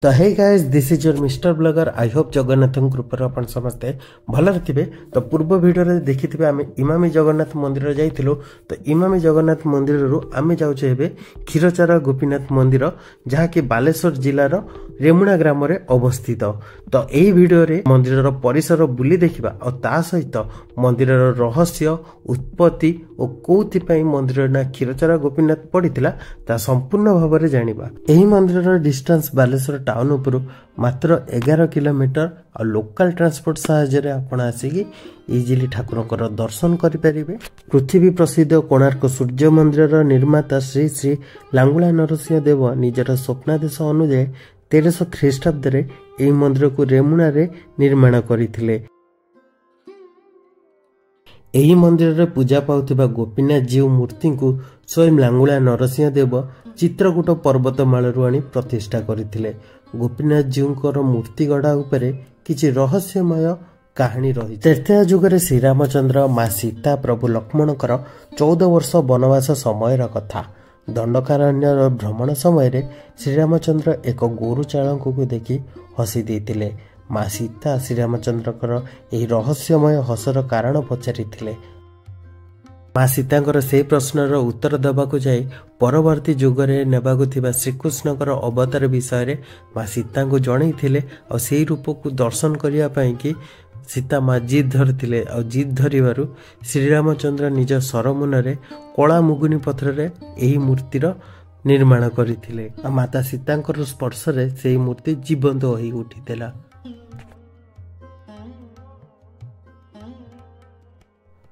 तो hey guys this is your mister blogger I hope Jagannath कृपा अपन समस्ते भलरे थे। तो पूर्व वीडियो रे देखिथिबे आमे इमामी जगन्नाथ मंदिर जाइथिलु। तो इमामी जगन्नाथ मंदिर रु आमे जाउछे एबे क्षीरचरा गोपीनाथ मंदिर जहा कि बालेश्वर जिल्लार रेमुणा ग्राम रे अवस्थित। तो एही वीडियो रे मंदिर रो परिसर बुली देखिबा और ता सहित मंदिर रो रहस्य उत्पत्ति और कोथि पई मंदिर ना क्षीरचरा गोपीनाथ पडिथिला ता संपूर्ण भाव रे जानिबा। एही मंदिर रो डिस्टेंस बालेश्वर टाउन उपरु मात्र 11 किलोमीटर और लोकल ट्रांसपोर्ट साहाय्य आपण आसिकी इजिली ठाकुरंकर दर्शन करि परिबे। पृथ्वी प्रसिद्ध कोणार्क सूर्य मंदिर निर्माता श्री श्री लांगुला नरसिंह देव निजर स्वप्नादेश अनुसार 1300 ख्रीष्टाब्द रे एही मंदिर को रेमुणा रे निर्माण करिथिले। एही मंदिर रे पूजा पाउथिबा गोपीनाथ जीव मूर्ति को स्वयं लांगुला नरसिंह देव चित्रकूट पर्वतमालू आनी प्रतिष्ठा करथिले। गोपीनाथ जीवकर मूर्ति गढ़ा उपरे किछि रहस्यमय कहानी रही। त्रेता जुगरे श्रीरामचंद्र माँ सीता प्रभु लक्ष्मणकर 14 वर्ष वनवास समय कथा। दंडकारण्य भ्रमण समय श्रीरामचंद्र एक गोरु चालक को देखि हसी देते। माँ सीता श्रीरामचंद्रकर यह रहस्यमय हसर कारण पचारिथिले। माँ सीतांकर से प्रश्नर उत्तर देवाकू जाई परवर्ती जुगरे नेबाकू थिबा श्रीकृष्णकर अवतार विषय रे माँ सीता को जनईथिले और से रूप को दर्शन करिया पई कि सीता माँ जिद धरथिले और जिद धरिबारु श्रीरामचंद्र निज सरमुन रे कला मुगुनी पथर रे एही मूर्तिर निर्माण करिथिले। माता सीतांकर स्पर्श रे सेही मूर्ति जीवंत होई उठितेला।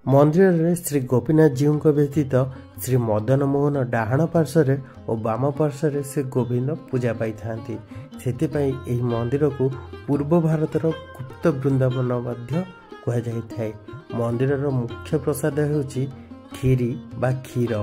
मंदिर रे श्री गोपीनाथ जीव को व्यतीत श्री मदन मोहन डाहाण पार्श्व और बाम पार्श्व से गोविंद पूजा पाई थांती। सेतिपई एही मंदिर को पूर्व भारतर गुप्त वृंदावन मध्य कहा जाई थाए। मंदिर रो मुख्य प्रसाद हेउची खीरी बा क्षीर।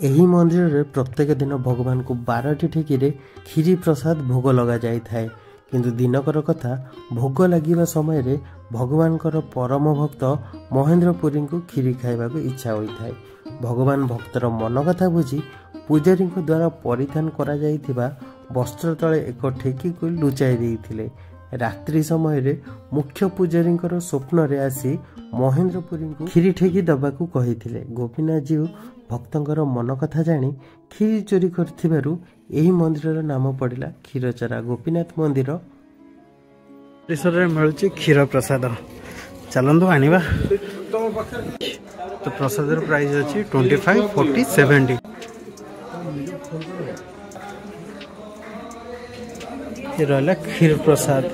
एही मंदिर रे प्रत्येक दिन भगवान को 12टी ठेकी खीरी प्रसाद भोग लगा जाई थाए। किंतु दिनकर कथा भोग लगिबा समय रे भगवान कर परम भक्त महेंद्रपुरी को खीरी खाइबा को इच्छा होई थाए। भगवान भक्तर मन कथा बुझी पूजारी द्वारा परिधान करा जाइथिबा वस्त्र तले एक ठेकी को लुचाई देइथिले। रात्रि समय रे मुख्य पूजारी स्वप्न रे आसी महेंद्रपुरी को खीरी ठेकी दबाकू कहिथिले। गोपीनाथ जी भक्तंकर मन कथा जानी खीरी चोरी करथिबारु एही मंदिर नाम पड़िला क्षीरचरा गोपीनाथ मंदिर। परिसर रे मिलुची क्षीर प्रसाद। चलंदु आनिबा। तो प्रसाद रो प्राइस अछि 25, 40, 70। ये रहला क्षीर प्रसाद।